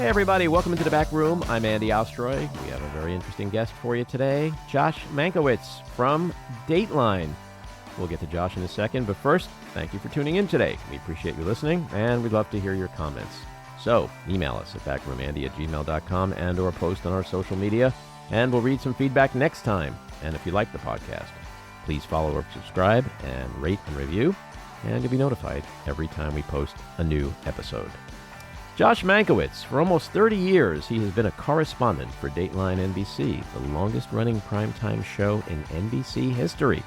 Hey everybody, welcome into the back room. I'm Andy Ostroy. We have a very interesting guest for you today, Josh Mankiewicz from Dateline. We'll get to Josh in a second, but first, thank you for tuning in today. We appreciate you listening, and we'd love to hear your comments. So, email us at backroomandy@gmail.com and or post on our social media, and we'll read some feedback next time. And if you like the podcast, please follow or subscribe and rate and review, and you'll be notified every time we post a new episode. Josh Mankiewicz, for almost 30 years, he has been a correspondent for Dateline NBC, the longest-running primetime show in NBC history,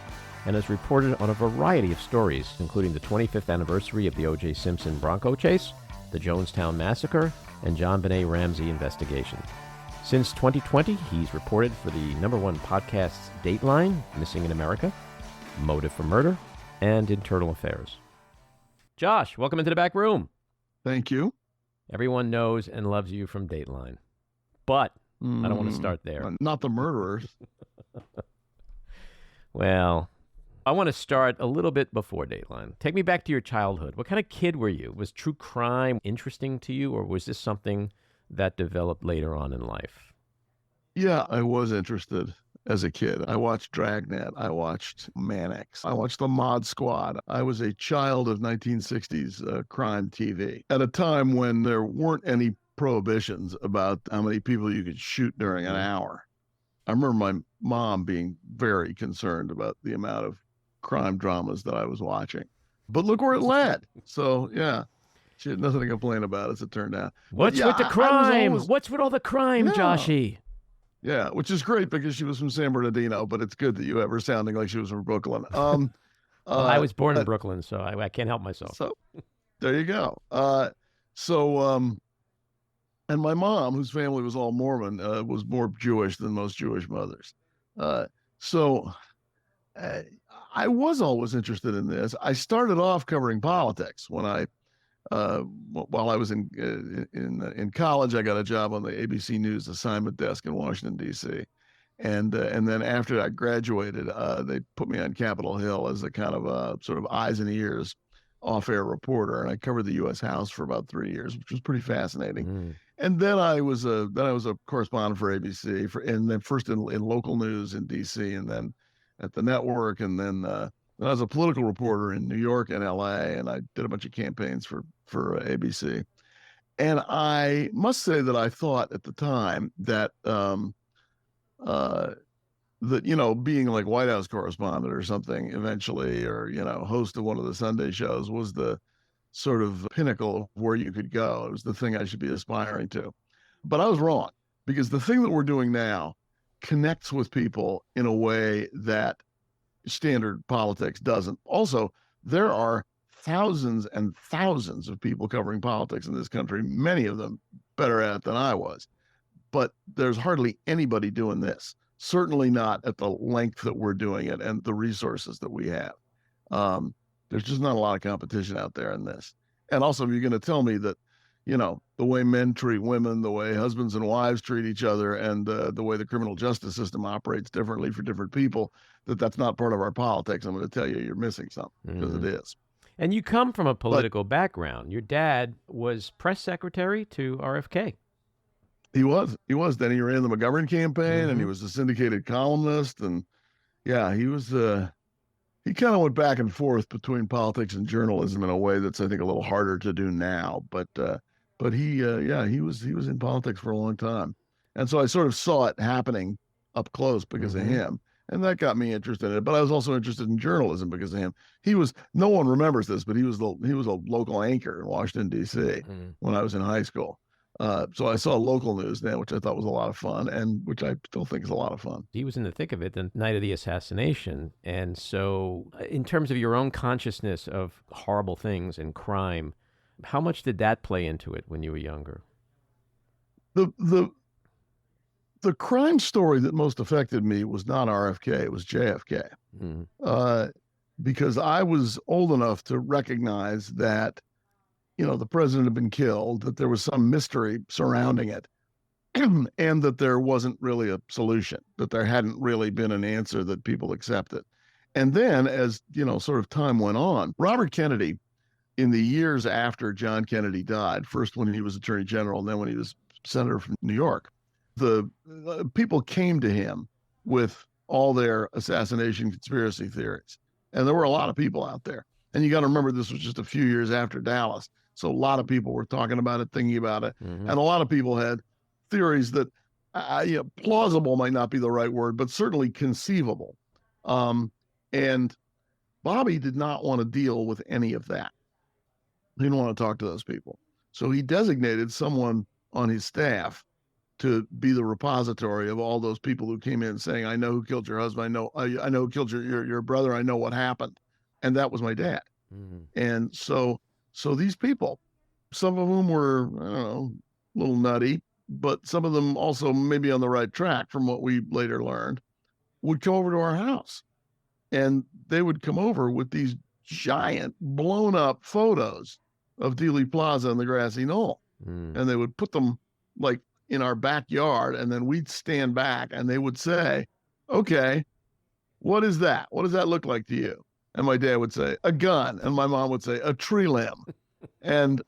and has reported on a variety of stories, including the 25th anniversary of the O.J. Simpson bronco chase, the Jonestown massacre, and Jon Benet Ramsey investigation. Since 2020, he's reported for the #1 podcasts Dateline, Missing in America, Motive for Murder, and Internal Affairs. Josh, welcome into the back room. Thank you. Everyone knows and loves you from Dateline, but I don't want to start there. Not the murderers. Well, I want to start a little bit before Dateline. Take me back to your childhood. What kind of kid were you? Was true crime interesting to you, or was this something that developed later on in life? Yeah, I was interested as a kid. I watched Dragnet. I watched Mannix. I watched the Mod Squad. I was a child of 1960s crime TV at a time when there weren't any prohibitions about how many people you could shoot during an hour. I remember my mom being very concerned about the amount of crime dramas that I was watching. But look where it led. So, yeah. She had nothing to complain about, as it turned out. What's with the crime? What's with all the crime, Joshy? Yeah, which is great because she was from San Bernardino, but it's good that you have her sounding like she was from Brooklyn. Well, I was born in Brooklyn, so I can't help myself. So there you go. And my mom, whose family was all Mormon, was more Jewish than most Jewish mothers. So I was always interested in this. I started off covering politics when while I was in college. I got a job on the ABC News assignment desk in Washington, D.C. And then after I graduated, they put me on Capitol Hill as a kind of sort of eyes and ears off-air reporter, and I covered the U.S. House for about 3 years, which was pretty fascinating. And then I was a correspondent for ABC, and then first in local news in D.C., and then at the network, and then I was a political reporter in New York and L.A., and I did a bunch of campaigns for ABC. And I must say that I thought at the time that being like White House correspondent or something eventually, or host of one of the Sunday shows, was the sort of pinnacle of where you could go. It was the thing I should be aspiring to. But I was wrong, because the thing that we're doing now connects with people in a way that standard politics doesn't. Also, there are thousands and thousands of people covering politics in this country, many of them better at it than I was. But there's hardly anybody doing this, certainly not at the length that we're doing it and the resources that we have. There's just not a lot of competition out there in this. And also, if you're going to tell me that, the way men treat women, the way husbands and wives treat each other, and the way the criminal justice system operates differently for different people, that's not part of our politics, I'm going to tell you you're missing something, because it is. And you come from a political background. Your dad was press secretary to RFK. He was. Then he ran the McGovern campaign, and he was a syndicated columnist. And yeah, he was. He kind of went back and forth between politics and journalism in a way that's, I think, a little harder to do now. But he was in politics for a long time, and so I sort of saw it happening up close because of him. And that got me interested in it. But I was also interested in journalism because of him. No one remembers this, but he was a local anchor in Washington, D.C. When I was in high school. So I saw local news then, which I thought was a lot of fun, and which I still think is a lot of fun. He was in the thick of it the night of the assassination. And so in terms of your own consciousness of horrible things and crime, how much did that play into it when you were younger? The crime story that most affected me was not RFK, it was JFK. Because I was old enough to recognize that, the president had been killed, that there was some mystery surrounding it, and that there wasn't really a solution, that there hadn't really been an answer that people accepted. And then as, sort of time went on, Robert Kennedy, in the years after John Kennedy died, first when he was Attorney General, and then when he was senator from New York. The people came to him with all their assassination conspiracy theories. And there were a lot of people out there. And you got to remember, this was just a few years after Dallas. So a lot of people were talking about it, thinking about it. And a lot of people had theories that plausible might not be the right word, but certainly conceivable. And Bobby did not want to deal with any of that. He didn't want to talk to those people. So he designated someone on his staff to be the repository of all those people who came in saying, I know who killed your husband. I know who killed your brother. I know what happened. And that was my dad. And so these people, some of whom were, I don't know, a little nutty, but some of them also maybe on the right track from what we later learned, would come over to our house. And they would come over with these giant blown up photos of Dealey Plaza and the grassy knoll. And they would put them like in our backyard, and then we'd stand back and they would say, okay, what is that? What does that look like to you? And my dad would say, a gun. And my mom would say, a tree limb. And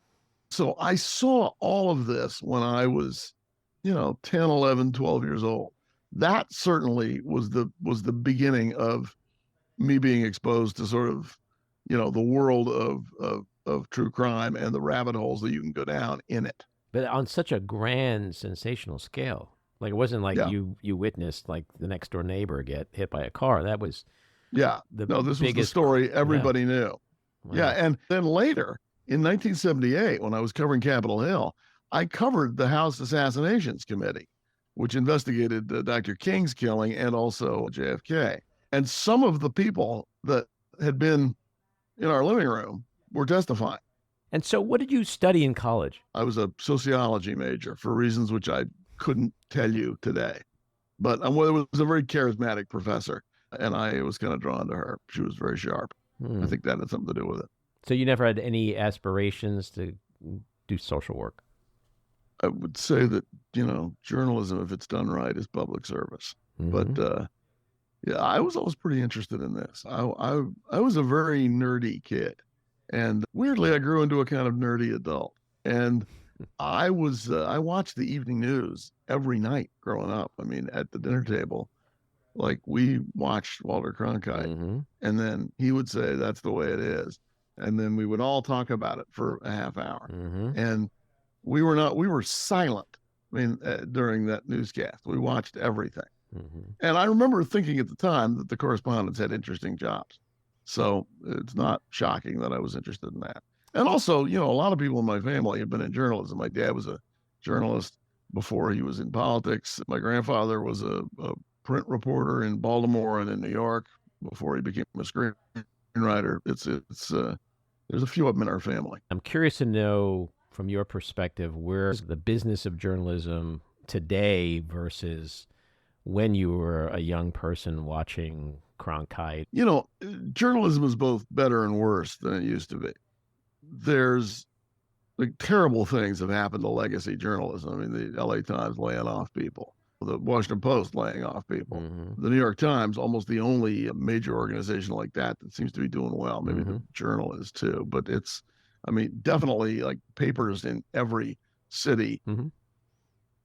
so I saw all of this when I was, 10, 11, 12 years old. That certainly was the beginning of me being exposed to sort of, the world of true crime and the rabbit holes that you can go down in it. But on such a grand, sensational scale. Like, it wasn't like you witnessed like the next door neighbor get hit by a car. That was this was the story everybody knew. Wow. Yeah, and then later in 1978, when I was covering Capitol Hill, I covered the House Assassinations Committee, which investigated Dr. King's killing and also JFK. And some of the people that had been in our living room were testifying. And so what did you study in college? I was a sociology major for reasons which I couldn't tell you today. But I was a very charismatic professor, and I was kind of drawn to her. She was very sharp. I think that had something to do with it. So you never had any aspirations to do social work? I would say that, journalism, if it's done right, is public service. But I was always pretty interested in this. I was a very nerdy kid. And weirdly, I grew into a kind of nerdy adult. And I watched the evening news every night growing up. I mean, at the dinner table, like we watched Walter Cronkite, and then he would say, that's the way it is. And then we would all talk about it for a half hour. And we were silent. I mean, during that newscast, we watched everything. And I remember thinking at the time that the correspondents had interesting jobs. So it's not shocking that I was interested in that. And also, a lot of people in my family have been in journalism. My dad was a journalist before he was in politics. My grandfather was a print reporter in Baltimore and in New York before he became a screenwriter. There's a few of them in our family. I'm curious to know, from your perspective, where's the business of journalism today versus when you were a young person watching Cronkite? Journalism is both better and worse than it used to be. There's terrible things have happened to legacy journalism. I mean, the LA Times laying off people, the Washington Post laying off people, the New York Times, almost the only major organization like that seems to be doing well. Maybe the Journal is too, but definitely like papers in every city.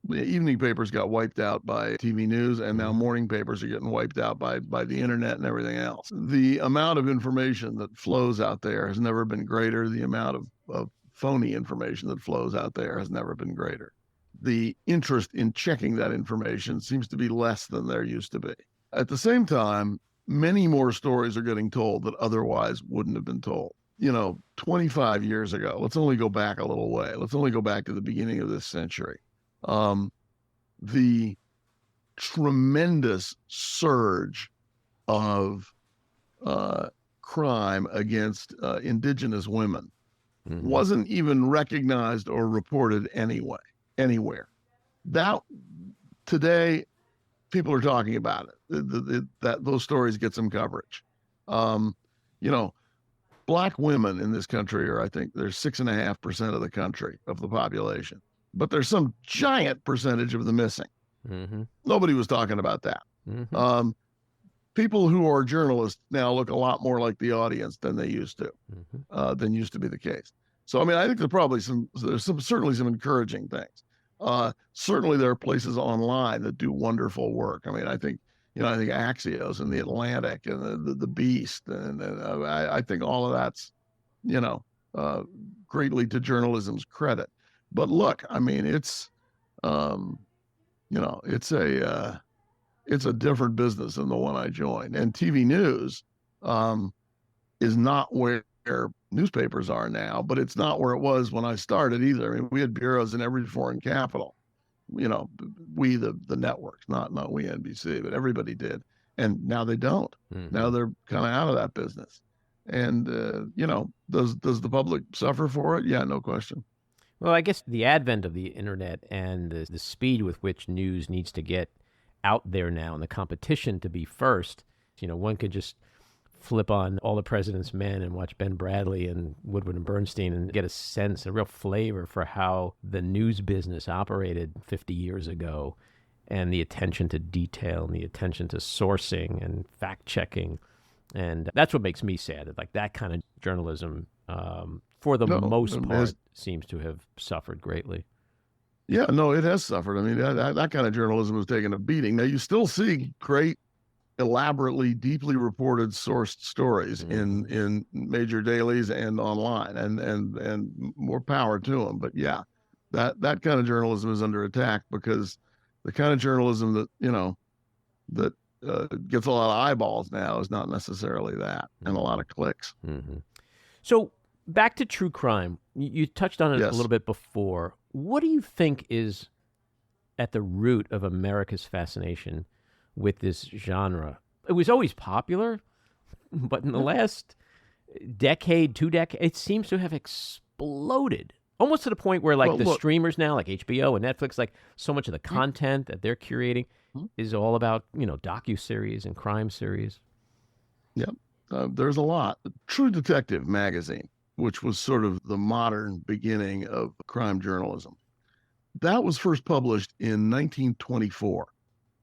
The evening papers got wiped out by TV news, and now morning papers are getting wiped out by the internet and everything else. The amount of information that flows out there has never been greater. The amount of phony information that flows out there has never been greater. The interest in checking that information seems to be less than there used to be. At the same time, many more stories are getting told that otherwise wouldn't have been told. 25 years ago, let's only go back a little way. Let's only go back to the beginning of this century. The tremendous surge of crime against indigenous women wasn't even recognized or reported anywhere. That today, people are talking about it. That those stories get some coverage. Black women in this country are, I think, they're 6.5% of the country, of the population. But there's some giant percentage of the missing. Nobody was talking about that. People who are journalists now look a lot more like the audience than they used to, than used to be the case. So, I think there's probably certainly some encouraging things. Certainly there are places online that do wonderful work. I mean, I think Axios and The Atlantic and the Beast, and I think all of that's, you know, greatly to journalism's credit. But look, I mean, um, it's a different business than the one I joined. And TV news is not where newspapers are now, but it's not where it was when I started either. I mean, we had bureaus in every foreign capital. We the networks, not we NBC, but everybody did. And now they don't. Mm-hmm. Now they're kind of out of that business. And does the public suffer for it? Yeah, no question. Well, I guess the advent of the internet and the speed with which news needs to get out there now and the competition to be first, one could just flip on All the President's Men and watch Ben Bradley and Woodward and Bernstein and get a sense, a real flavor for how the news business operated 50 years ago, and the attention to detail and the attention to sourcing and fact-checking. And that's what makes me sad. Like that kind of journalism, for the most part, seems to have suffered greatly. Yeah, no, it has suffered. I mean, that kind of journalism has taken a beating. Now, you still see great, elaborately, deeply reported, sourced stories in major dailies and online, and more power to them. But yeah, that kind of journalism is under attack because the kind of journalism that gets a lot of eyeballs now is not necessarily that, and a lot of clicks. Mm-hmm. So back to true crime. You touched on it a little bit before. What do you think is at the root of America's fascination with this genre? It was always popular, but in the last decade, 2 decades, it seems to have exploded. Almost to the point where streamers now, like HBO and Netflix, like so much of the content that they're curating is all about, docuseries and crime series. Yep. There's a lot. True Detective magazine, which was sort of the modern beginning of crime journalism, that was first published in 1924.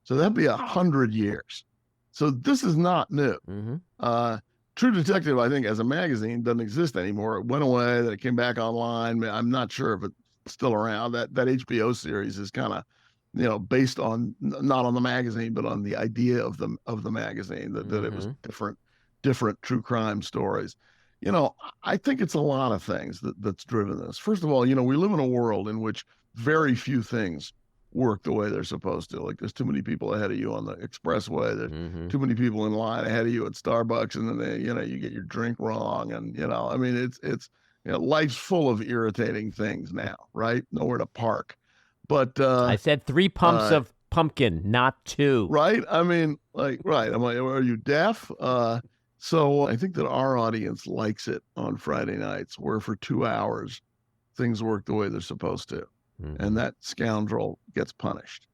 So that'd be 100 years. So this is not new. Mm-hmm. True Detective, I think, as a magazine doesn't exist anymore. It went away, then it came back online. I'm not sure if it's still around. That HBO series is kind of, based on, not on the magazine, but on the idea of the magazine, that it was different true crime stories. I think it's a lot of things that's driven this. First of all, we live in a world in which very few things work the way they're supposed to. Like there's too many people ahead of you on the expressway. There's too many people in line ahead of you at Starbucks, and then you get your drink wrong, and I mean it's life's full of irritating things now, right? Nowhere to park. But I said 3 pumps of pumpkin, not 2. Right? I mean, right? Are you deaf? So I think that our audience likes it on Friday nights, where for 2 hours things work the way they're supposed to. And that scoundrel gets punished.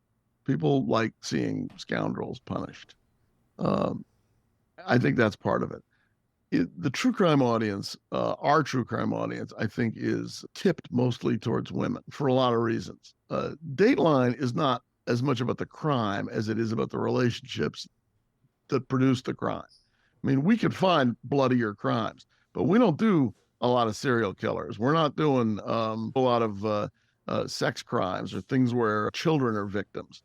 People like seeing scoundrels punished. I think that's part of it. The true crime audience, our true crime audience, I think is tipped mostly towards women for a lot of reasons. Dateline is not as much about the crime as it is about the relationships that produce the crime. I mean, we could find bloodier crimes, but we don't do a lot of serial killers. We're not doing a lot of sex crimes or things where children are victims.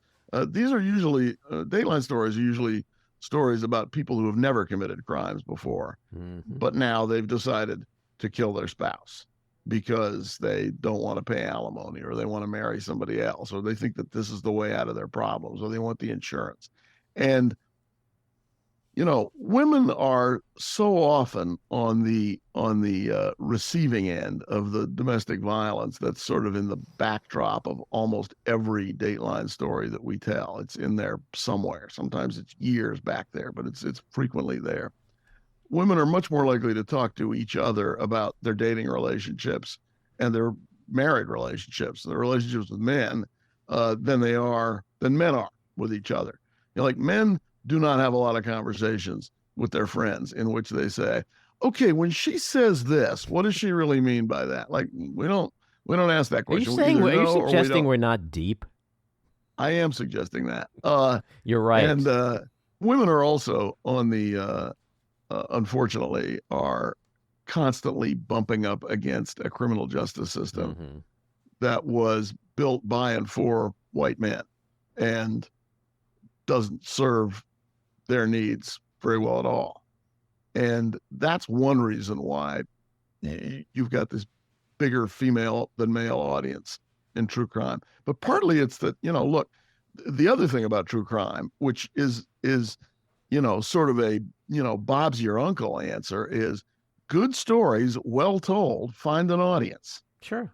These are usually, Dateline stories are usually stories about people who have never committed crimes before, but now they've decided to kill their spouse because they don't want to pay alimony, or they want to marry somebody else, or they think that this is the way out of their problems, or they want the insurance. And women are so often on the receiving end of the domestic violence that's sort of in the backdrop of almost every Dateline story that we tell. It's in there somewhere. Sometimes it's years back there, but it's frequently there. Women are much more likely to talk to each other about their dating relationships and their married relationships, their relationships with men, than men are with each other. Like men do not have a lot of conversations with their friends in which they say, okay, when she says this, what does she really mean by that? Like we don't ask that question. Are you suggesting we're not deep? I am suggesting that. You're right. And women are also on the, unfortunately, are constantly bumping up against a criminal justice system that was built by and for white men and doesn't serve their needs very well at all. And that's one reason why you've got this bigger female than male audience in true crime. But partly it's that, look, the other thing about true crime, which is sort of a, Bob's your uncle answer, is good stories, well told, find an audience. Sure.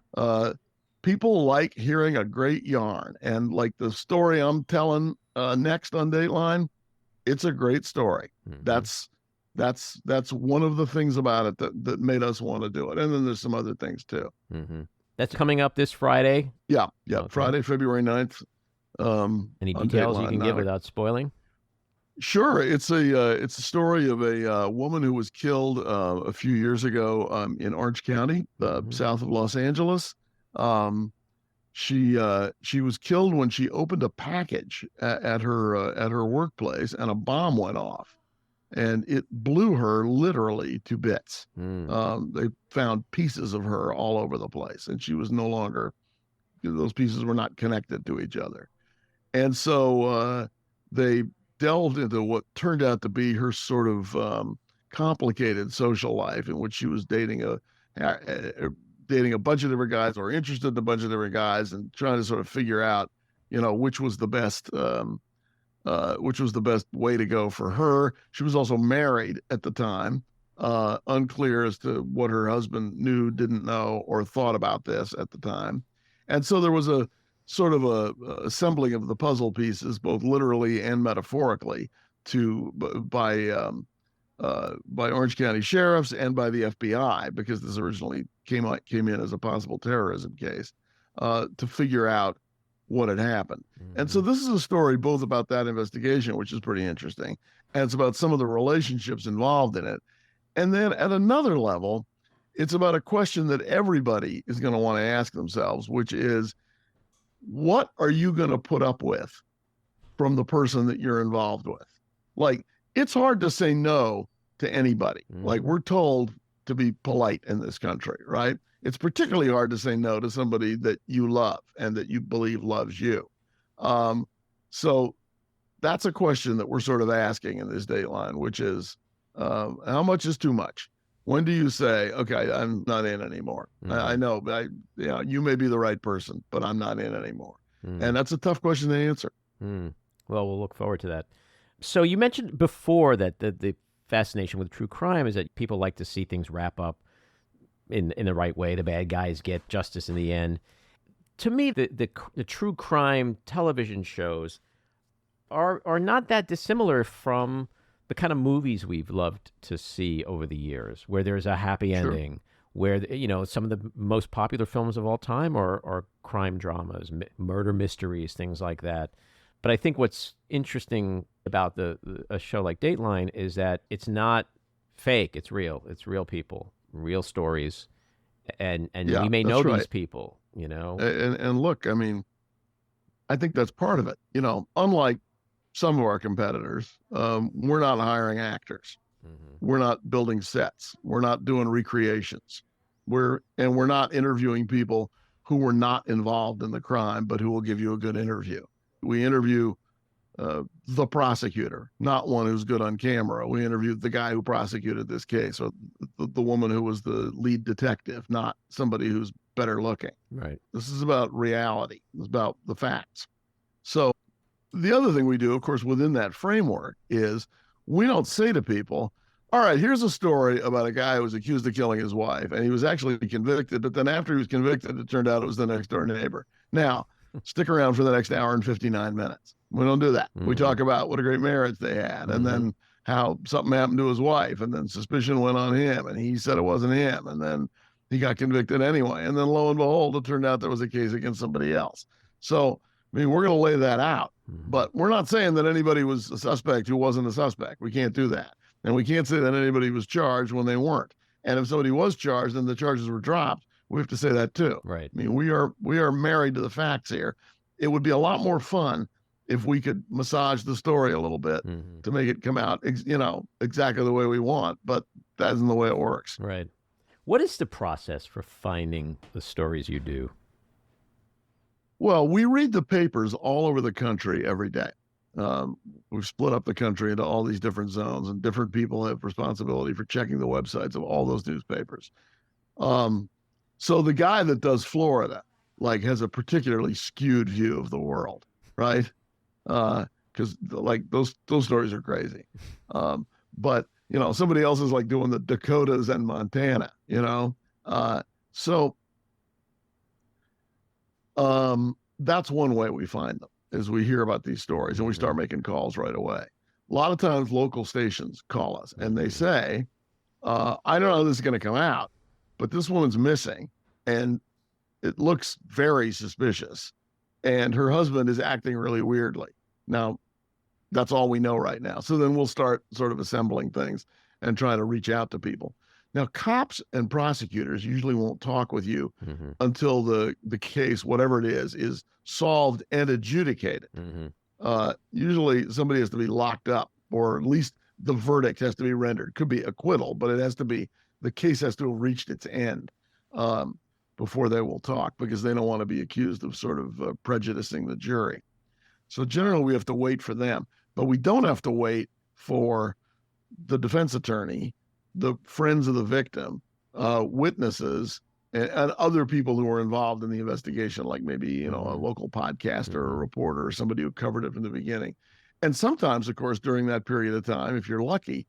People like hearing a great yarn, and like the story I'm telling next on Dateline, it's a great story. Mm-hmm. That's one of the things about it that made us want to do it. And then there's some other things too. Mm-hmm. That's coming up this Friday. Yeah. Okay. Friday, February 9th. Any details you can give without spoiling? Sure. It's a story of a woman who was killed a few years ago in Orange County, south of Los Angeles. She was killed when she opened a package at her workplace, and a bomb went off, and it blew her literally to bits. They found pieces of her all over the place, and she was no longer. Those pieces were not connected to each other, and so they delved into what turned out to be her sort of complicated social life, in which she was dating a bunch of different guys, or interested in a bunch of different guys, and trying to sort of figure out, which was the best way to go for her. She was also married at the time, unclear as to what her husband knew, didn't know, or thought about this at the time. And so there was a sort of a assembling of the puzzle pieces, both literally and metaphorically, by Orange County sheriffs and by the FBI, because this originally came in as a possible terrorism case, to figure out what had happened. Mm-hmm. And so this is a story both about that investigation, which is pretty interesting, and it's about some of the relationships involved in it. And then at another level, it's about a question that everybody is going to want to ask themselves, which is, what are you going to put up with from the person that you're involved with? Like, it's hard to say no to anybody. Mm-hmm. Like, we're told to be polite in this country, right? It's particularly hard to say no to somebody that you love and that you believe loves you. So that's a question that we're sort of asking in this Dateline, which is, how much is too much? When do you say, okay, I'm not in anymore? Mm-hmm. I know, but you may be the right person, but I'm not in anymore. Mm-hmm. And that's a tough question to answer. Mm. Well, we'll look forward to that. So you mentioned before that the fascination with true crime is that people like to see things wrap up in the right way. The bad guys get justice in the end. To me, the true crime television shows are not that dissimilar from the kind of movies we've loved to see over the years, where there's a happy ending, where, some of the most popular films of all time are crime dramas, murder mysteries, things like that. But I think what's interesting about a show like Dateline is that it's not fake. It's real. It's real people, real stories. And we may know these people, And look, I mean, I think that's part of it. Unlike some of our competitors, we're not hiring actors. Mm-hmm. We're not building sets. We're not doing recreations. We're not interviewing people who were not involved in the crime, but who will give you a good interview. We interview the prosecutor, not one who's good on camera. We interviewed the guy who prosecuted this case, or the woman who was the lead detective, not somebody who's better looking. Right. This is about reality. It's about the facts. So the other thing we do, of course, within that framework is we don't say to people, all right, here's a story about a guy who was accused of killing his wife, and he was actually convicted, but then after he was convicted, it turned out it was the next door neighbor. Now, stick around for the next hour and 59 minutes. We don't do that. Mm-hmm. We talk about what a great marriage they had, mm-hmm. and then how something happened to his wife, and then suspicion went on him, and he said it wasn't him, and then he got convicted anyway. And then lo and behold, it turned out there was a case against somebody else. So, I mean, we're going to lay that out, mm-hmm. but we're not saying that anybody was a suspect who wasn't a suspect. We can't do that. And we can't say that anybody was charged when they weren't. And if somebody was charged and the charges were dropped, we have to say that too. Right. I mean, we are married to the facts here. It would be a lot more fun if we could massage the story a little bit, mm-hmm. to make it come out, exactly the way we want, but that isn't the way it works. Right. What is the process for finding the stories you do? Well, we read the papers all over the country every day. We've split up the country into all these different zones, and different people have responsibility for checking the websites of all those newspapers. So the guy that does Florida, like, has a particularly skewed view of the world, right? Because like those stories are crazy. But somebody else is like doing the Dakotas and Montana, so that's one way we find them, is we hear about these stories and we start making calls right away. A lot of times local stations call us and they say, I don't know how this is going to come out, but this woman's missing and it looks very suspicious. And her husband is acting really weirdly. Now, that's all we know right now. So then we'll start sort of assembling things and trying to reach out to people. Now, cops and prosecutors usually won't talk with you until the case, whatever it is solved and adjudicated. Usually somebody has to be locked up, or at least the verdict has to be rendered. Could be acquittal, but the case has to have reached its end before they will talk, because they don't want to be accused of sort of prejudicing the jury. So generally we have to wait for them, but we don't have to wait for the defense attorney, the friends of the victim, witnesses, and other people who are involved in the investigation, like maybe, a local podcaster or a reporter or somebody who covered it from the beginning. And sometimes, of course, during that period of time, if you're lucky,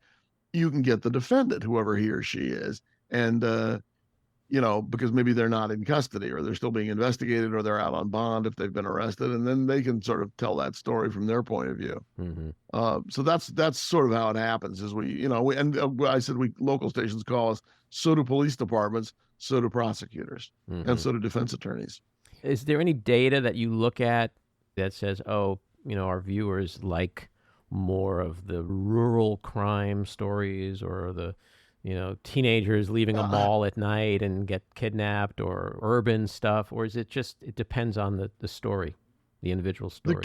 you can get the defendant, whoever he or she is, and, because maybe they're not in custody, or they're still being investigated, or they're out on bond if they've been arrested, and then they can sort of tell that story from their point of view. So that's sort of how it happens. Is I said local stations call us, so do police departments, so do prosecutors, and so do defense attorneys. Is there any data that you look at that says, our viewers like more of the rural crime stories, or the teenagers leaving a mall at night and get kidnapped, or urban stuff? Or is it just, it depends on the story, the individual story? The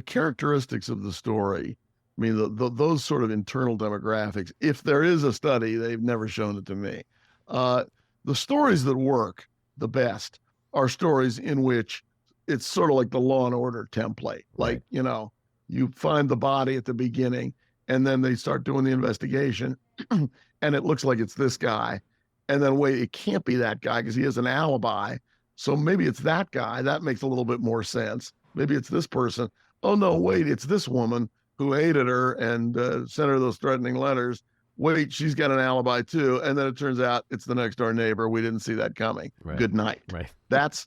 characteristics of the story, I mean, those sort of internal demographics, if there is a study, they've never shown it to me. The stories that work the best are stories in which it's sort of like the Law and Order template. Like, you find the body at the beginning, and then they start doing the investigation, and it looks like it's this guy. And then, wait, it can't be that guy because he has an alibi. So maybe it's that guy. That makes a little bit more sense. Maybe it's this person. Oh, no, wait, it's this woman who hated her and sent her those threatening letters. Wait, she's got an alibi too. And then it turns out it's the next door neighbor. We didn't see that coming. Right. Good night. Right. That's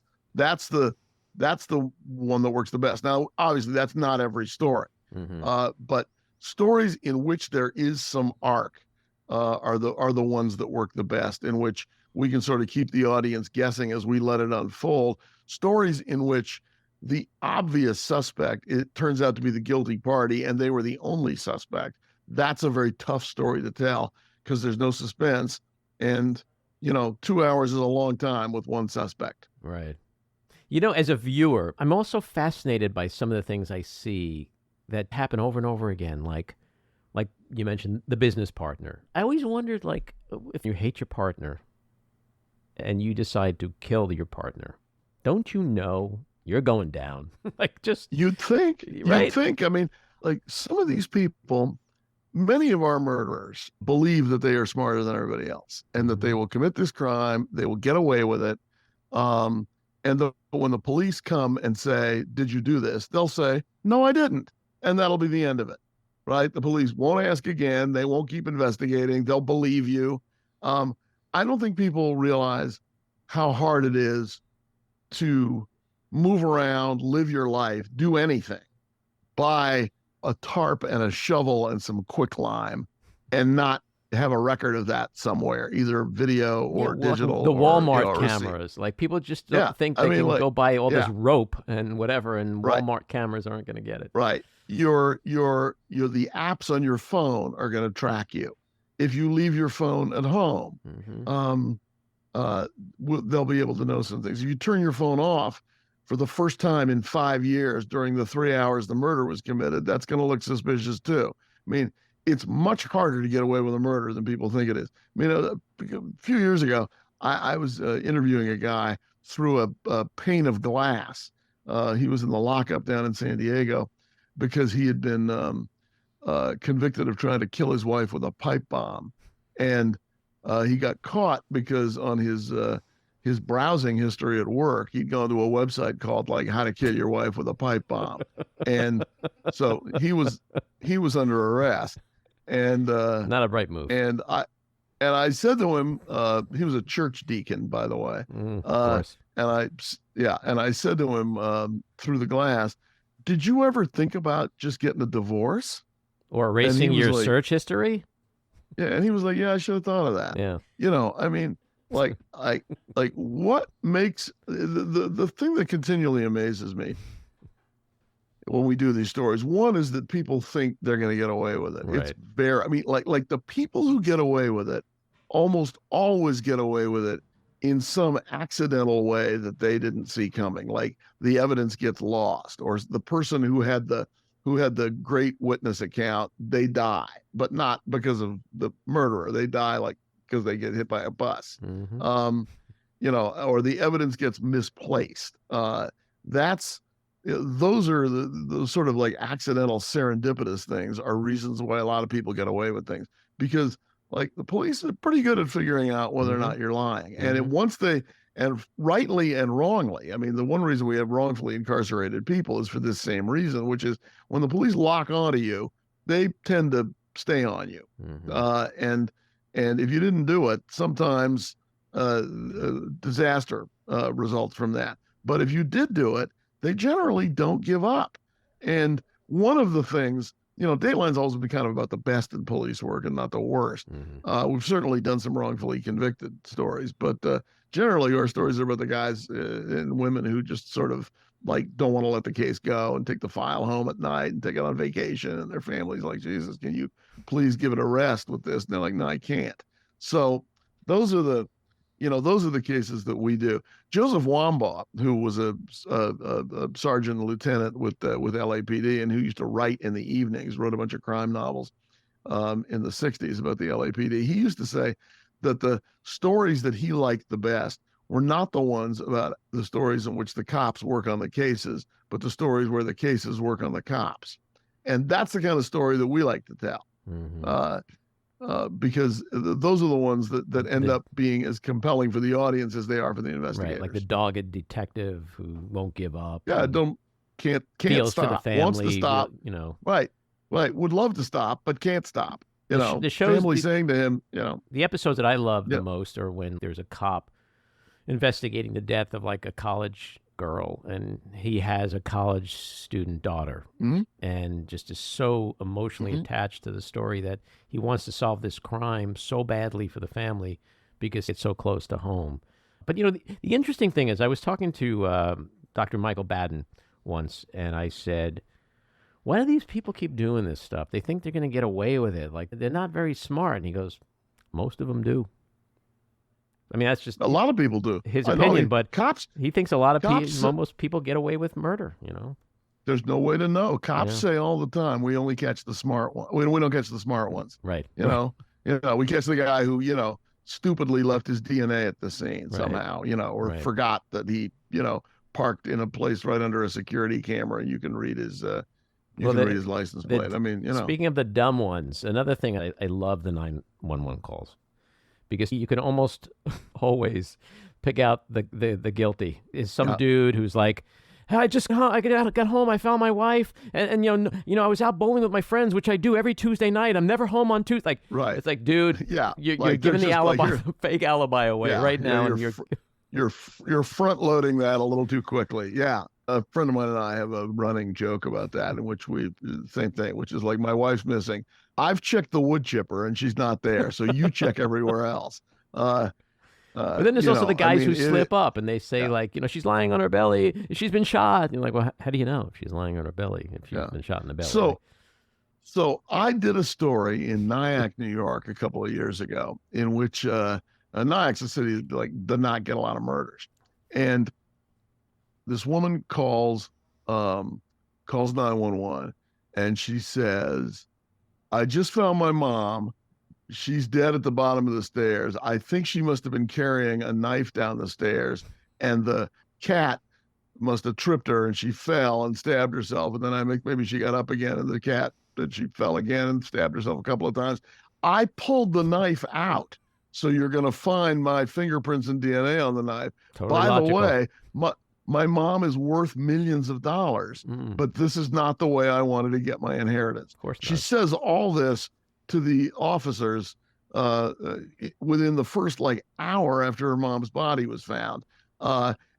the one that works the best. Now, obviously, that's not every story. But stories in which there is some arc are the ones that work the best, in which we can sort of keep the audience guessing as we let it unfold. Stories in which the obvious suspect, it turns out to be the guilty party, and they were the only suspect. That's a very tough story to tell, because there's no suspense, and 2 hours is a long time with one suspect. Right. As a viewer, I'm also fascinated by some of the things I see that happen over and over again, like you mentioned, the business partner. I always wondered, if you hate your partner and you decide to kill your partner, don't you know you're going down? You'd think, right? I mean, some of these people, many of our murderers believe that they are smarter than everybody else, and that they will commit this crime, they will get away with it. And when the police come and say, "Did you do this?" they'll say, "No, I didn't." And that'll be the end of it, right? The police won't ask again. They won't keep investigating. They'll believe you. I don't think people realize how hard it is to move around, live your life, do anything, buy a tarp and a shovel and some quicklime, and not have a record of that somewhere, either video or digital. The Walmart cameras, people just don't think they can go buy all this rope and whatever, and Walmart cameras aren't going to get it. Right. The apps on your phone are going to track you. If you leave your phone at home, they'll be able to know some things. If you turn your phone off for the first time in 5 years during the 3 hours the murder was committed, that's going to look suspicious too. I mean, it's much harder to get away with a murder than people think it is. I mean, a few years ago, I was interviewing a guy through a pane of glass. He was in the lockup down in San Diego because he had been convicted of trying to kill his wife with a pipe bomb, and he got caught because on his browsing history at work, he'd gone to a website called like "How to Kill Your Wife with a Pipe Bomb," and so he was under arrest, and not a bright move. And I said to him, he was a church deacon, by the way, of course. and I said to him through the glass, "Did you ever think about just getting a divorce or erasing your search history?" Yeah, and he was like, "Yeah, I should have thought of that." Yeah, I mean. Like what makes the thing that continually amazes me when we do these stories, one is that people think they're going to get away with it. Right. It's I mean, like the people who get away with it almost always get away with it in some accidental way that they didn't see coming. Like the evidence gets lost, or the person who had the great witness account, they die, but not because of the murderer. They die like because they get hit by a bus, mm-hmm. Or the evidence gets misplaced. Those are the sort of like accidental serendipitous things are reasons why a lot of people get away with things, because like the police are pretty good at figuring out whether or not you're lying. And and rightly and wrongly, I mean, the one reason we have wrongfully incarcerated people is for this same reason, which is when the police lock onto you, they tend to stay on you. And if you didn't do it, sometimes disaster results from that. But if you did do it, they generally don't give up. And one of the things, Dateline's always been kind of about the best in police work and not the worst. We've certainly done some wrongfully convicted stories, but generally our stories are about the guys and women who just sort of like don't want to let the case go and take the file home at night and take it on vacation, and their family's like, "Jesus, can you please give it a rest with this?" And they're like, "No, I can't." So those are the cases that we do. Joseph Wambaugh, who was a sergeant and lieutenant with LAPD and who used to write in the evenings, wrote a bunch of crime novels in the 60s about the LAPD. He used to say that the stories that he liked the best were not the ones about the stories in which the cops work on the cases, but the stories where the cases work on the cops. And that's the kind of story that we like to tell. Because those are the ones that end up being as compelling for the audience as they are for the investigators. Right, like the dogged detective who won't give up. Yeah, can't stop. Family, wants to stop. Right. Would love to stop, but can't stop. The family saying to him, The episodes that I love the most are when there's a cop investigating the death of like a college girl, and he has a college student daughter, and just is so emotionally attached to the story that he wants to solve this crime so badly for the family because it's so close to home. But the interesting thing is, I was talking to Dr. Michael Baden once, and I said, "Why do these people keep doing this stuff? They think they're going to get away with it. Like, they're not very smart." And he goes, "Most of them do." I mean, that's just a lot of people do. His opinion, but cops. He thinks a lot of people, most people get away with murder. There's no way to know. Cops say all the time, "We only catch the smart ones. We don't catch the smart ones." Right. We catch the guy who stupidly left his DNA at the scene somehow. Or forgot that he parked in a place right under a security camera, and you can read his read his license plate. I mean, Speaking of the dumb ones, another thing I love the 911 calls. Because you can almost always pick out the guilty. Is some dude who's like, "Hey, I got home, I found my wife, and I was out bowling with my friends, which I do every Tuesday night. I'm never home on Tuesday." Like, right? It's like, dude, you're giving the alibi, fake alibi away right now, and you're front loading that a little too quickly. Yeah. A friend of mine and I have a running joke about that, in which same thing, which is like, my wife's missing. I've checked the wood chipper and she's not there, so you check everywhere else. But then there's also the guys who slip up and they say she's lying on her belly, she's been shot. And you're like, well, how do you know if she's lying on her belly, if she's been shot in the belly? So I did a story in Nyack, New York, a couple of years ago, in which Nyack's a city that did not get a lot of murders, and this woman calls 911, and she says, "I just found my mom. She's dead at the bottom of the stairs. I think she must have been carrying a knife down the stairs, and the cat must have tripped her and she fell and stabbed herself. And then I think maybe she got up again and the cat, that she fell again and stabbed herself a couple of times. I pulled the knife out. So you're going to find my fingerprints and DNA on the knife. Totally By logical. the way, my mom is worth millions of dollars, but this is not the way I wanted to get my inheritance. Of course not. She says all this to the officers within the first hour after her mom's body was found.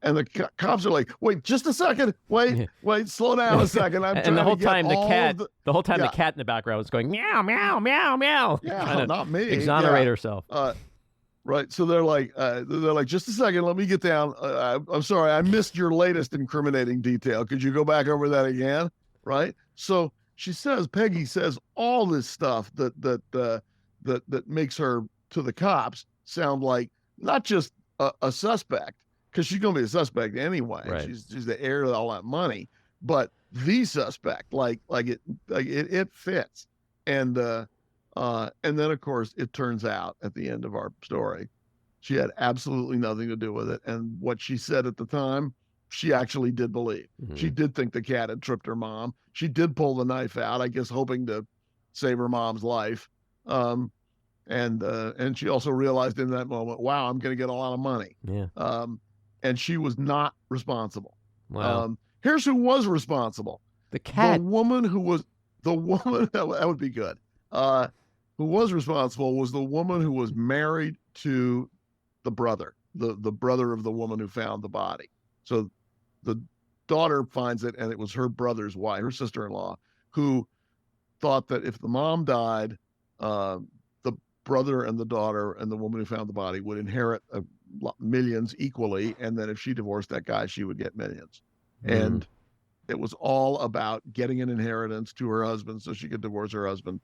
And the cops are like, wait, just a second. Wait, slow down a second. I'm and the whole time, the cat in the background was going, meow, meow, meow, meow. Yeah, not me. Exonerate herself. Right. So they're like, just a second. Let me get down. I'm sorry. I missed your latest incriminating detail. Could you go back over that again? Right. So Peggy says all this stuff that makes her to the cops sound like not just a suspect, because she's going to be a suspect anyway. Right. She's the heir to all that money, but the suspect, it fits. And then of course it turns out at the end of our story, she had absolutely nothing to do with it. And what she said at the time, she actually did believe. She did think the cat had tripped her mom. She did pull the knife out, I guess, hoping to save her mom's life. And she also realized in that moment, wow, I'm going to get a lot of money. Yeah. And she was not responsible. Wow. Here's who was responsible. The cat. The woman that would be good. Who was responsible was the woman who was married to the brother, the brother of the woman who found the body. So the daughter finds it, and it was her brother's wife, her sister-in-law, who thought that if the mom died, the brother and the daughter and the woman who found the body would inherit millions equally, and then if she divorced that guy, she would get millions. And it was all about getting an inheritance to her husband so she could divorce her husband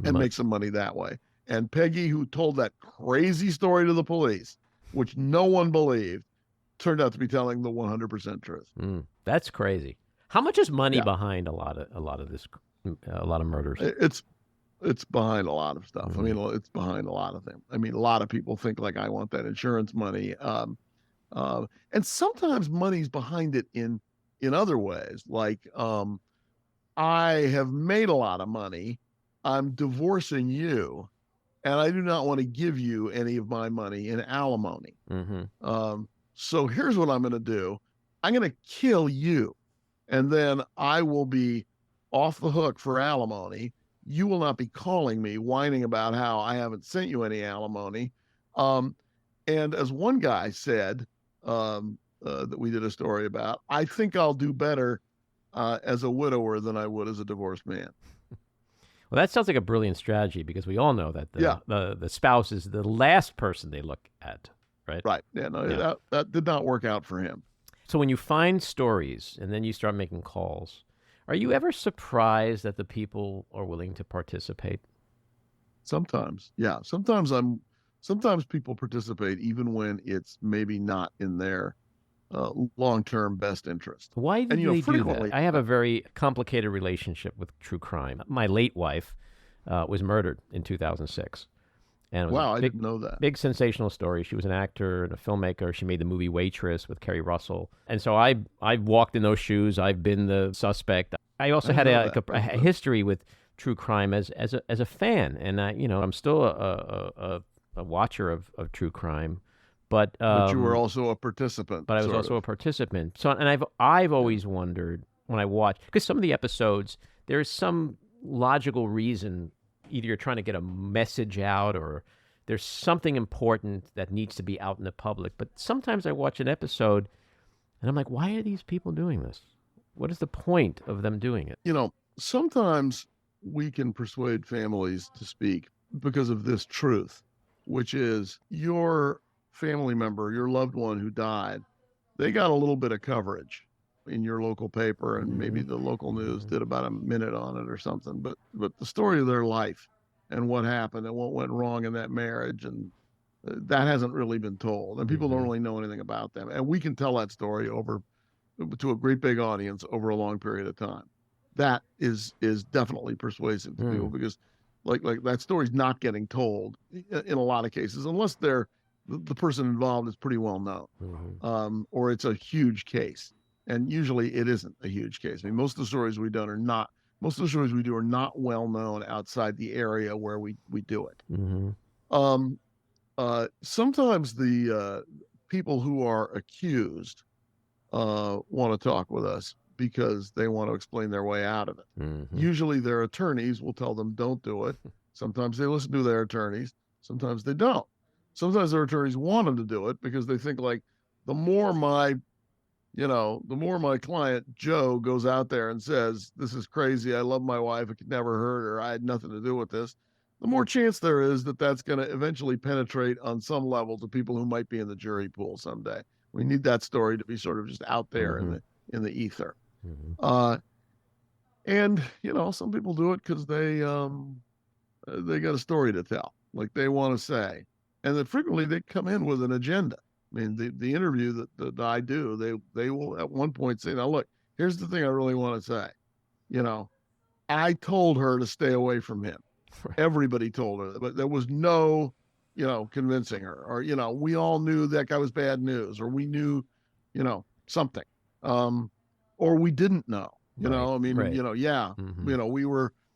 and make some money that way. And Peggy, who told that crazy story to the police, which no one believed, turned out to be telling the 100% truth. That's crazy. How much is money behind a lot of this, a lot of murders? It's behind a lot of stuff. I mean, it's behind a lot of things. I mean, a lot of people think like, I want that insurance money. And sometimes money's behind it in other ways. Like, I have made a lot of money. I'm divorcing you, and I do not want to give you any of my money in alimony. So here's what I'm going to do. I'm going to kill you, and then I will be off the hook for alimony. You will not be calling me whining about how I haven't sent you any alimony. And as one guy said, that we did a story about, I think I'll do better as a widower than I would as a divorced man. Well, that sounds like a brilliant strategy, because we all know that the spouse is the last person they look at, right? Right. Yeah, no, that did not work out for him. So when you find stories and then you start making calls, are you ever surprised that the people are willing to participate? Sometimes, yeah. Sometimes people participate even when it's maybe not in their long-term best interest. Why do they do that? I have a very complicated relationship with true crime. My late wife was murdered in 2006. And it was I didn't know that. Big sensational story. She was an actor and a filmmaker. She made the movie Waitress with Kerry Russell. And so I walked in those shoes. I've been the suspect. I also had a history with true crime as a fan. And I'm still a watcher of true crime. But you were also a participant. But I was also a participant. So, and I've always wondered when I watch, because some of the episodes, there is some logical reason. Either you're trying to get a message out, or there's something important that needs to be out in the public. But sometimes I watch an episode and I'm like, why are these people doing this? What is the point of them doing it? Sometimes we can persuade families to speak because of this truth, which is your family member, your loved one who died, they got a little bit of coverage in your local paper, and maybe the local news did about a minute on it or something, but the story of their life and what happened and what went wrong in that marriage, and that hasn't really been told, and people don't really know anything about them, and we can tell that story over to a great big audience over a long period of time. That is definitely persuasive to people, because like that story's not getting told in a lot of cases, unless they're the person involved is pretty well known, or it's a huge case. And usually it isn't a huge case. I mean, most of the stories we do are not well known outside the area where we do it. Sometimes the people who are accused want to talk with us because they want to explain their way out of it. Usually their attorneys will tell them don't do it. Sometimes they listen to their attorneys. Sometimes they don't. Sometimes their attorneys want them to do it because they think like the more my client Joe goes out there and says, this is crazy, I love my wife, I could never hurt her, I had nothing to do with this, the more chance there is that that's going to eventually penetrate on some level to people who might be in the jury pool someday. We need that story to be sort of just out there in the ether. And some people do it because they got a story to tell, like they want to say, and then frequently they come in with an agenda. I mean, the interview that I do, they will at one point say, now look, here's the thing I really want to say. I told her to stay away from him. Everybody told her, but there was no, convincing her, or, we all knew that guy was bad news, or we knew, something, or we didn't know, I mean,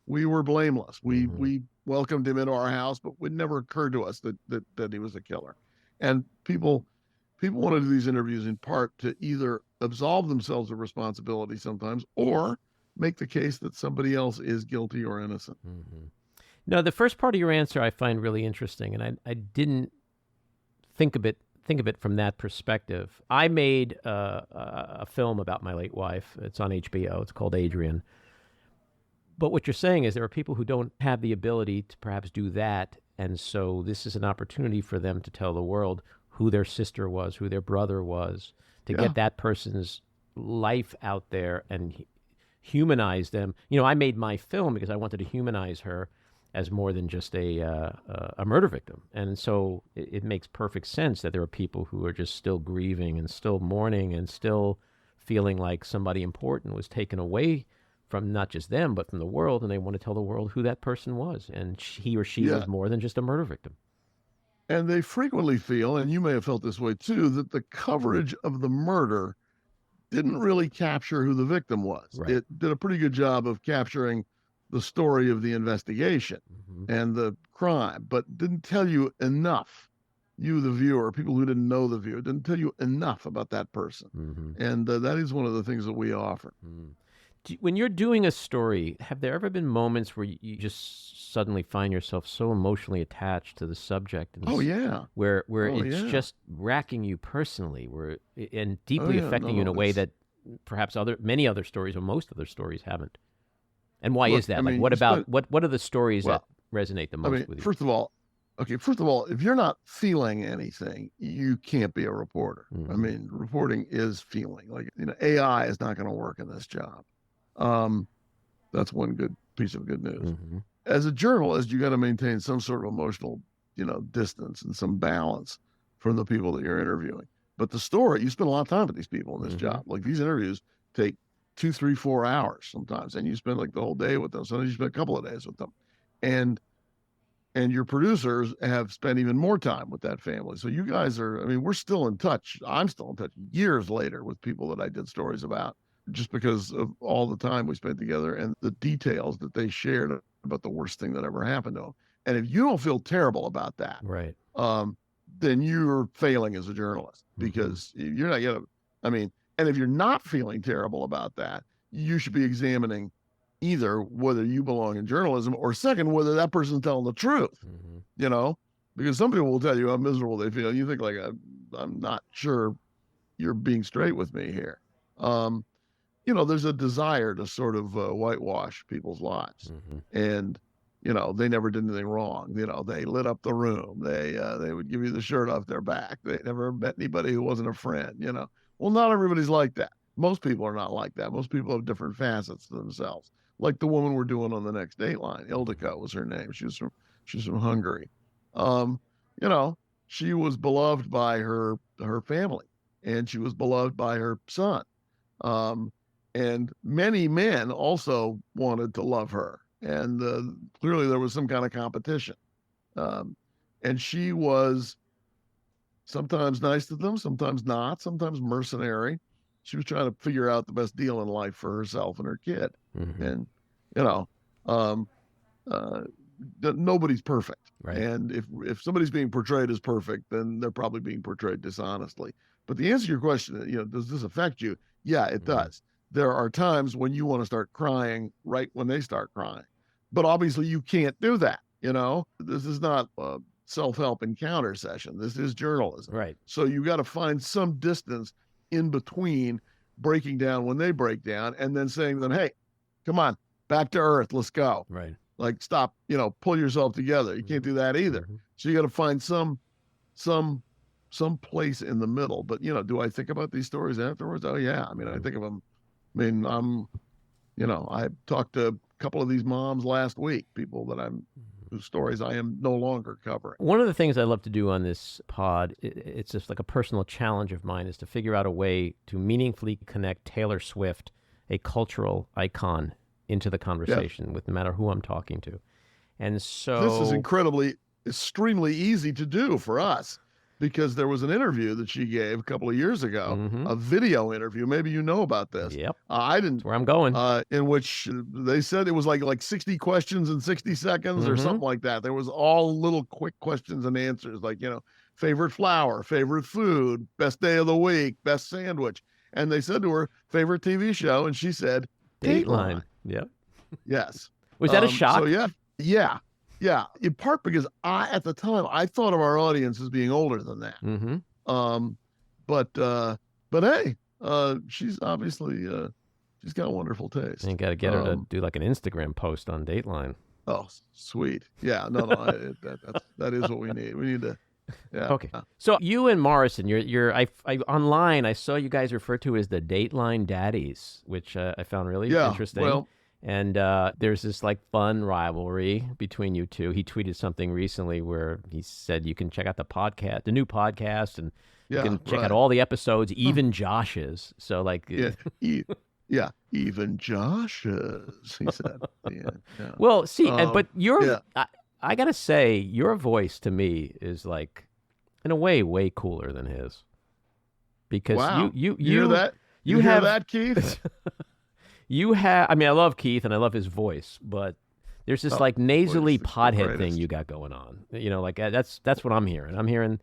we were blameless. We welcomed him into our house, but it never occurred to us that he was a killer. And people want to do these interviews in part to either absolve themselves of responsibility sometimes, or make the case that somebody else is guilty or innocent. No, the first part of your answer I find really interesting, and I didn't think of it from that perspective. I made a film about my late wife. It's on HBO. It's called Adrian. But what you're saying is there are people who don't have the ability to perhaps do that, and so this is an opportunity for them to tell the world who their sister was, who their brother was, to get that person's life out there and humanize them. I made my film because I wanted to humanize her as more than just a murder victim. And so it makes perfect sense that there are people who are just still grieving and still mourning and still feeling like somebody important was taken away from not just them, but from the world, and they want to tell the world who that person was. And he or she was more than just a murder victim. And they frequently feel, and you may have felt this way too, that the coverage of the murder didn't really capture who the victim was. Right. It did a pretty good job of capturing the story of the investigation and the crime, but didn't tell you enough. You, the viewer, people who didn't know the viewer, didn't tell you enough about that person. And that is one of the things that we offer. When you're doing a story, have there ever been moments where you just suddenly find yourself so emotionally attached to the subject? And where it's just racking you personally, and deeply affecting you in a way that perhaps many other stories or most other stories haven't. And why is that? What are the stories that resonate the most with you? First of all, if you're not feeling anything, you can't be a reporter. I mean, reporting is feeling. Like, AI is not going to work in this job. That's one good piece of good news. As a journalist, you got to maintain some sort of emotional, distance and some balance from the people that you're interviewing. But the story, you spend a lot of time with these people in this job. Like, these interviews take 2, 3, 4 hours sometimes, and you spend like the whole day with them. Sometimes you spend a couple of days with them, and your producers have spent even more time with that family. So you guys we're still in touch. I'm still in touch years later with people that I did stories about, just because of all the time we spent together and the details that they shared about the worst thing that ever happened to them. And if you don't feel terrible about that, right, then you're failing as a journalist, because you're not gonna. And if you're not feeling terrible about that, you should be examining either whether you belong in journalism, or second, whether that person's telling the truth. Because some people will tell you how miserable they feel. You think like, I'm not sure you're being straight with me here. There's a desire to sort of whitewash people's lives, and they never did anything wrong. They lit up the room. They would give you the shirt off their back. They never met anybody who wasn't a friend. Well, not everybody's like that. Most people are not like that. Most people have different facets to themselves. Like the woman we're doing on the next Dateline, Ildiko was her name. She's from Hungary. She was beloved by her family, and she was beloved by her son. And many men also wanted to love her, and clearly there was some kind of competition. And she was sometimes nice to them, sometimes not, sometimes mercenary. She was trying to figure out the best deal in life for herself and her kid. Mm-hmm. And, you know, um, nobody's perfect. Right. And if somebody's being portrayed as perfect, then they're probably being portrayed dishonestly. But the answer to your question, does this affect you? Yeah, it does. There are times when you want to start crying right when they start crying. But obviously you can't do that. This is not a self-help encounter session. This is journalism. Right. So you got to find some distance in between breaking down when they break down and then saying to them, hey, come on, back to earth. Let's go. Right. Like, stop, pull yourself together. You can't do that either. Mm-hmm. So you got to find some place in the middle. But, do I think about these stories afterwards? Oh, yeah. I mean, I think of them. I mean, I talked to a couple of these moms last week, people that whose stories I am no longer covering. One of the things I love to do on this pod, it's just like a personal challenge of mine, is to figure out a way to meaningfully connect Taylor Swift, a cultural icon, into the conversation with no matter who I'm talking to. And so this is extremely easy to do for us, because there was an interview that she gave a couple of years ago, a video interview. Maybe you know about this. Yep. I didn't. That's where I'm going. In which they said it was like 60 questions in 60 seconds or something like that. There was all little quick questions and answers, like, favorite flower, favorite food, best day of the week, best sandwich. And they said to her, favorite TV show, and she said, Dateline. Yep. Yes. Was that a shock? So yeah. In part because at the time, I thought of our audience as being older than that. But hey, she's obviously she's got wonderful taste. You got to get her to do like an Instagram post on Dateline. Oh, sweet. Yeah. No. That is what we need. We need to. Yeah. Okay. So you and Morrison, I online, I saw you guys referred to as the Dateline Daddies, which I found really interesting. Well, and there's this like fun rivalry between you two. He tweeted something recently where he said you can check out the new podcast, and you can check out all the episodes, even Josh's. So like, even Josh's, he said. Yeah. Well, see, but I gotta say, your voice to me is like, in a way cooler than his. Because you hear that? You hear that, Keith? You have. I mean, I love Keith and I love his voice, but there's this like nasally pothead thing you got going on. Like that's what I'm hearing. I'm hearing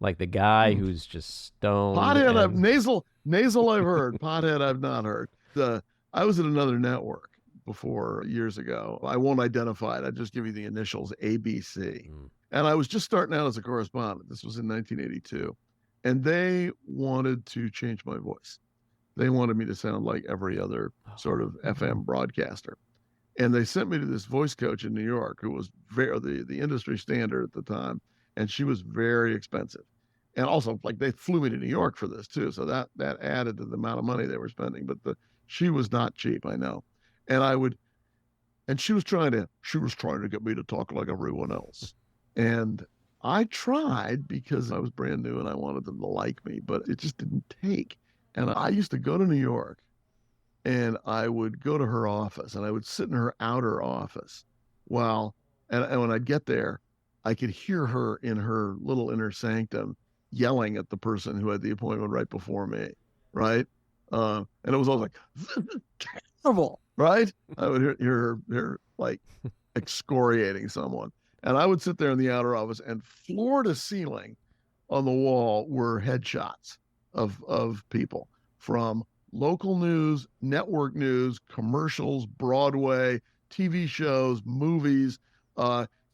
like the guy who's just stoned. Pothead, nasal. I've heard. Pothead, I've not heard. I was at another network before years ago. I won't identify it. I just give you the initials, ABC. And I was just starting out as a correspondent. This was in 1982. And they wanted to change my voice. They wanted me to sound like every other sort of FM broadcaster. And they sent me to this voice coach in New York who was the industry standard at the time. And she was very expensive. And also, like, they flew me to New York for this too. So that added to the amount of money they were spending. But she was not cheap, I know. And she was trying to get me to talk like everyone else. And I tried because I was brand new and I wanted them to like me, but it just didn't take. And I used to go to New York and I would go to her office and I would sit in her outer office and when I'd get there, I could hear her in her little inner sanctum yelling at the person who had the appointment right before me. Right. And it was always like, this is terrible. Right. I would hear her like excoriating someone. And I would sit there in the outer office, and floor to ceiling on the wall were headshots of people from local news, network news, commercials, Broadway, TV shows, movies,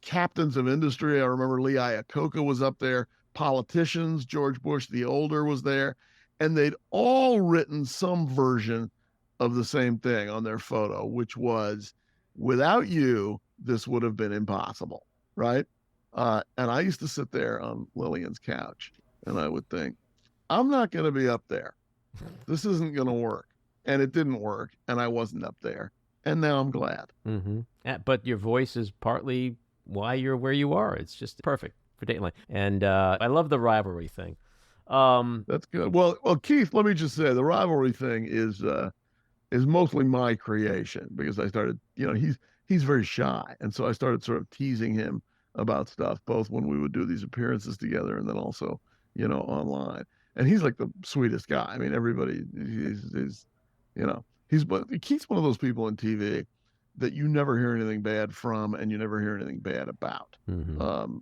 captains of industry. I remember Lee Iacocca was up there. Politicians, George Bush the older was there. And they'd all written some version of the same thing on their photo, which was, without you, this would have been impossible. Right. And I used to sit there on Lillian's couch and I would think, I'm not going to be up there. This isn't going to work. And it didn't work. And I wasn't up there. And now I'm glad. But your voice is partly why you're where you are. It's just perfect for Dateline. And I love the rivalry thing. That's good. Well, Keith, let me just say the rivalry thing is mostly my creation, because I started, he's very shy. And so I started sort of teasing him about stuff, both when we would do these appearances together and then also, online. And he's like the sweetest guy. I mean, everybody, he's Keith's one of those people in TV that you never hear anything bad from, and you never hear anything bad about.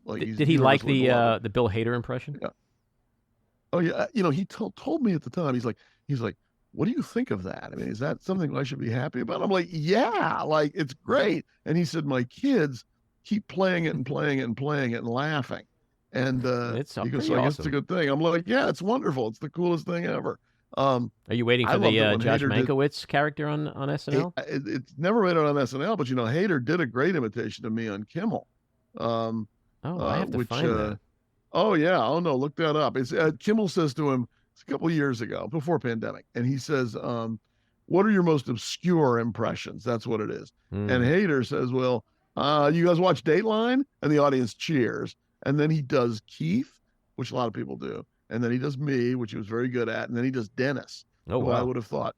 Like did he like the Bill Hader impression? Yeah. Oh yeah. He told me at the time, he's like, what do you think of that? I mean, is that something I should be happy about? I'm like, yeah, like it's great. And he said, my kids keep playing it and playing it and playing it and laughing. And he goes, so I guess it's a good thing. I'm like, yeah, it's wonderful. It's the coolest thing ever. Are you waiting for the Josh Mankiewicz character on SNL? It's never made it on SNL, but Hader did a great imitation of me on Kimmel. I have to find that. Oh yeah. Oh no, look that up. It's Kimmel says to him, it's a couple of years ago, before pandemic, and he says, what are your most obscure impressions? That's what it is. And Hader says, well, you guys watch Dateline? And the audience cheers. And then he does Keith, which a lot of people do. And then he does me, which he was very good at. And then he does Dennis, who I would have thought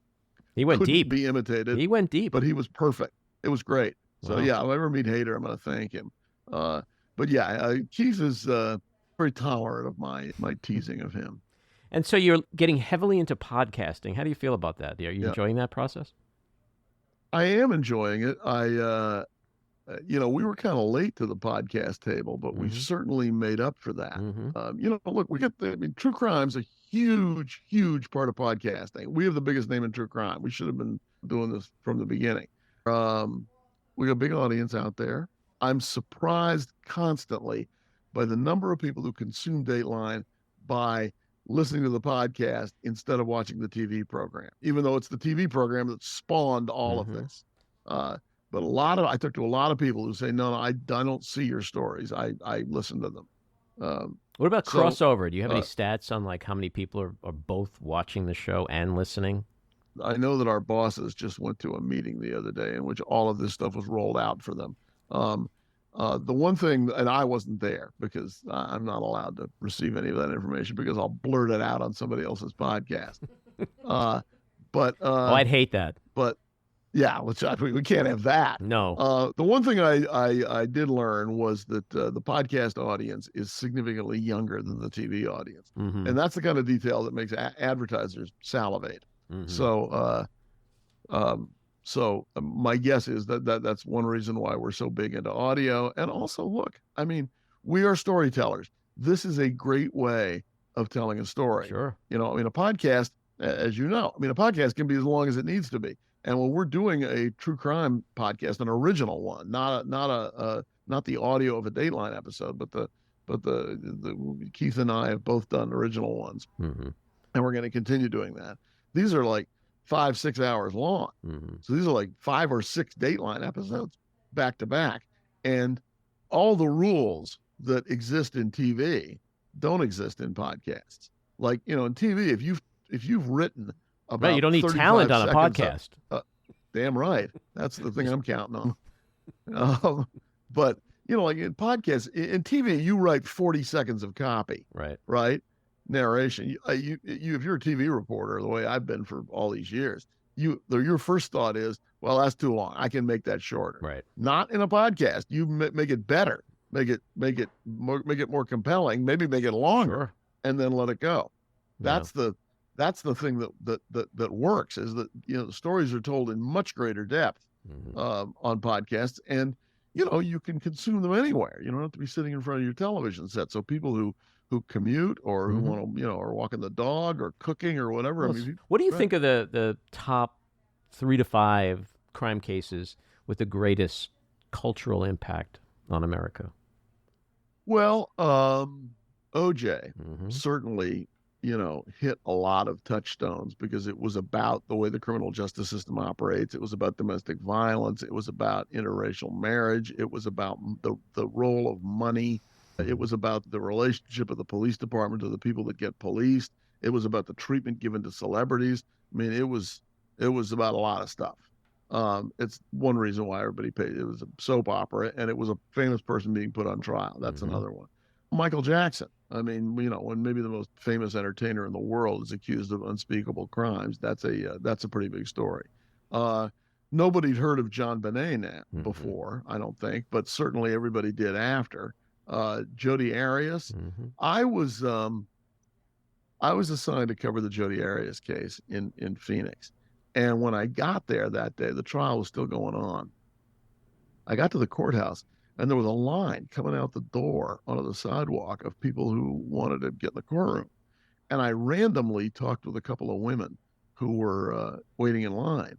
he went deep. Be imitated. He went deep. But he was perfect. It was great. So yeah, if I ever meet Hader, I'm going to thank him. But yeah, Keith is very tolerant of my teasing of him. And so you're getting heavily into podcasting. How do you feel about that? Are you enjoying that process? I am enjoying it. We were kind of late to the podcast table, but we certainly made up for that. Look, we get true crime's a huge, huge part of podcasting. We have the biggest name in true crime. We should have been doing this from the beginning. We got a big audience out there. I'm surprised constantly by the number of people who consume Dateline by listening to the podcast instead of watching the TV program, even though it's the TV program that spawned all of this. But I talked to a lot of people who say, no, I don't see your stories. I listen to them. What about crossover? Do you have any stats on like how many people are both watching the show and listening? I know that our bosses just went to a meeting the other day in which all of this stuff was rolled out for them. The one thing, and I wasn't there because I'm not allowed to receive any of that information because I'll blurt it out on somebody else's podcast. I'd hate that. But yeah, we can't have that. No. The one thing I did learn was that the podcast audience is significantly younger than the TV audience, and that's the kind of detail that makes advertisers salivate. So my guess is that's one reason why we're so big into audio. And also, look, I mean, we are storytellers. This is a great way of telling a story. Sure. A podcast, as you know, a podcast can be as long as it needs to be. And when we're doing a true crime podcast, an original one, not the audio of a Dateline episode, but the Keith and I have both done original ones, and we're going to continue doing that. These are like 5-6 hours long. So these are like 5 or 6 Dateline episodes back to back. And all the rules that exist in TV don't exist in podcasts. Like, in TV, if you've written about you don't need talent on a podcast. Damn right. That's the thing I'm counting on. But, like in podcasts, in TV, you write 40 seconds of copy. Right? Narration. If you're a TV reporter, the way I've been for all these years, your first thought is, well, that's too long. I can make that shorter. Right. Not in a podcast. You make it better. Make it more compelling. Maybe make it longer, and then let it go. That's the thing that works. Is that the stories are told in much greater depth on podcasts, and you can consume them anywhere. You don't have to be sitting in front of your television set. So people who commute or who want to, or walking the dog or cooking or whatever. Well, what do you think of the top 3 to 5 crime cases with the greatest cultural impact on America? Well, OJ certainly, hit a lot of touchstones because it was about the way the criminal justice system operates. It was about domestic violence. It was about interracial marriage. It was about the role of money. It was about the relationship of the police department to the people that get policed. It was about the treatment given to celebrities. I mean, it was about a lot of stuff. It's one reason why everybody paid. It was a soap opera, and it was a famous person being put on trial. That's another one. Michael Jackson. I mean, when maybe the most famous entertainer in the world is accused of unspeakable crimes, that's a pretty big story. Nobody'd heard of Jon Benet before, I don't think, but certainly everybody did after. Jodi Arias. I was I was assigned to cover the Jodi Arias case in Phoenix. And when I got there that day, the trial was still going on. I got to the courthouse, and there was a line coming out the door onto the sidewalk of people who wanted to get in the courtroom. And I randomly talked with a couple of women who were waiting in line.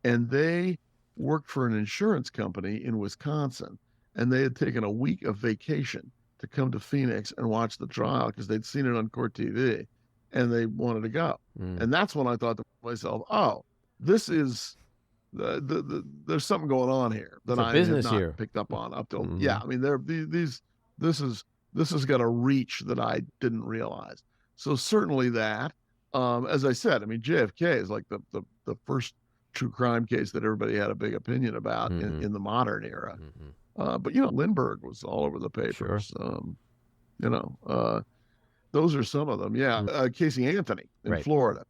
And they worked for an insurance company in Wisconsin. And they had taken a week of vacation to come to Phoenix and watch the trial because they'd seen it on court TV. And they wanted to go. And that's when I thought to myself, oh, this is there's something going on here that I have not picked up on up till yeah. I mean, this has got a reach that I didn't realize. So certainly that, as I said, I mean, JFK is like the first true crime case that everybody had a big opinion about in the modern era. But Lindbergh was all over the papers. Sure. Those are some of them. Yeah. Casey Anthony in Florida.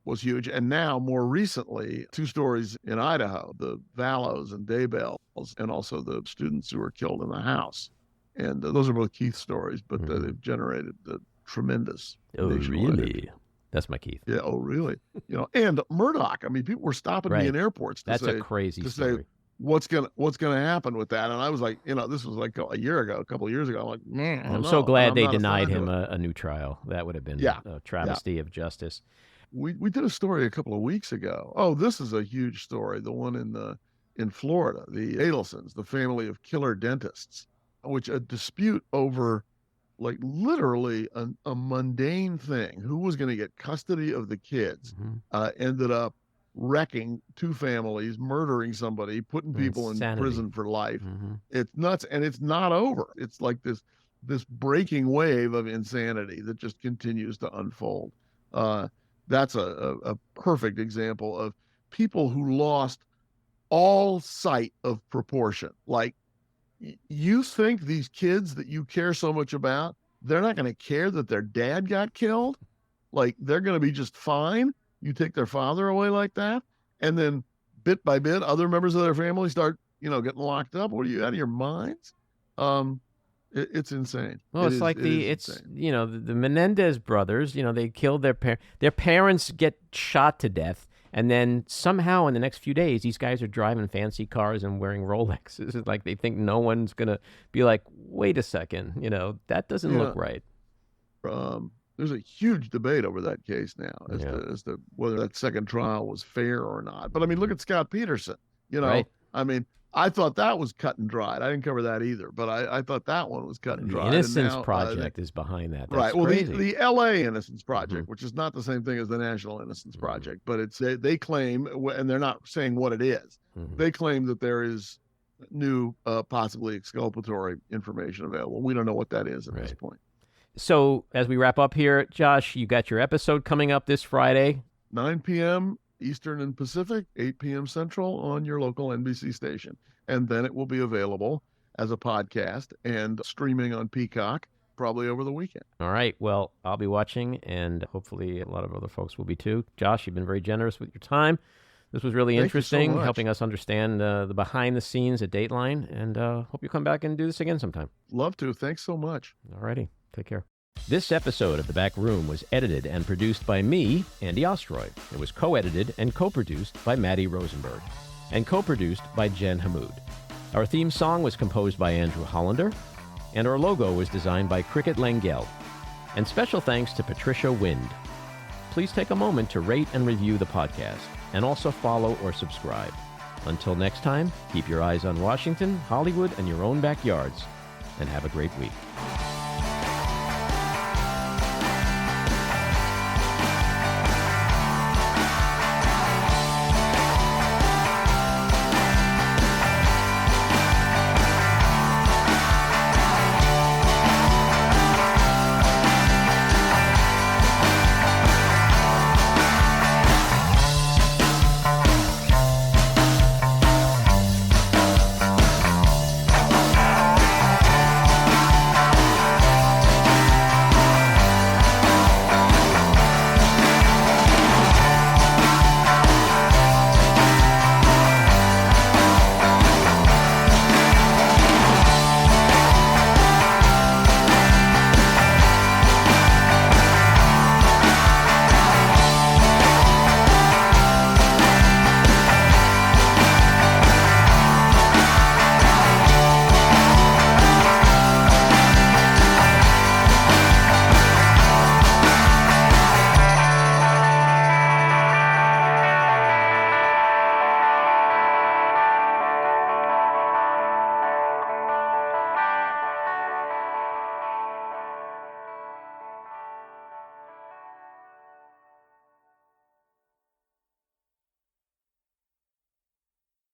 Was huge. And now, more recently, 2 stories in Idaho, the Vallows and Daybells, and also the students who were killed in the house. And those are both Keith stories, but they've generated tremendous. Oh, really? That's my Keith. Yeah. Oh, really? And Murdoch. I mean, people were stopping me in airports to say, a crazy story. Say, what's gonna happen with that? And I was like, this was like a year ago, a couple of years ago. I'm like, man, I'm so glad they denied him a new trial. That would have been a travesty of justice. We did a story a couple of weeks ago. Oh, this is a huge story. The one in Florida, the Adelsons, the family of killer dentists, which a dispute over like literally a mundane thing. Who was going to get custody of the kids ended up wrecking 2 families, murdering somebody, putting people in prison for life. It's nuts, and it's not over. It's like this breaking wave of insanity that just continues to unfold. That's a perfect example of people who lost all sight of proportion. Like, you think these kids that you care so much about, they're not going to care that their dad got killed? Like, they're going to be just fine? You take their father away like that? And then bit by bit, other members of their family start, getting locked up? What, are you out of your minds? It's insane. Well, the Menendez brothers, they killed their parents get shot to death. And then somehow in the next few days, these guys are driving fancy cars and wearing Rolexes. It's like they think no one's going to be like, wait a second, that doesn't look right. There's a huge debate over that case now as to whether that second trial was fair or not. But I mean, look at Scott Peterson, Right. I mean, I thought that was cut and dried. I didn't cover that either, but I thought that one was cut and dried. The Innocence Project is behind that. That's right. Well, crazy. the L.A. Innocence Project, which is not the same thing as the National Innocence Project, but they claim, and they're not saying what it is. They claim that there is new, possibly exculpatory information available. We don't know what that is at this point. So as we wrap up here, Josh, you got your episode coming up this Friday. 9 p.m. Eastern and Pacific, 8 p.m. Central on your local NBC station. And then it will be available as a podcast and streaming on Peacock probably over the weekend. All right. Well, I'll be watching, and hopefully a lot of other folks will be too. Josh, you've been very generous with your time. This was really interesting, helping us understand the behind the scenes at Dateline, and hope you come back and do this again sometime. Love to. Thanks so much. All righty. Take care. This episode of The Back Room was edited and produced by me, Andy Ostroy. It was co-edited and co-produced by Maddie Rosenberg, and co-produced by Jen Hammoud. Our theme song was composed by Andrew Hollander, and our logo was designed by Cricket Langell. And special thanks to Patricia Wind. Please take a moment to rate and review the podcast, and also follow or subscribe. Until next time, keep your eyes on Washington, Hollywood, and your own backyards, and have a great week.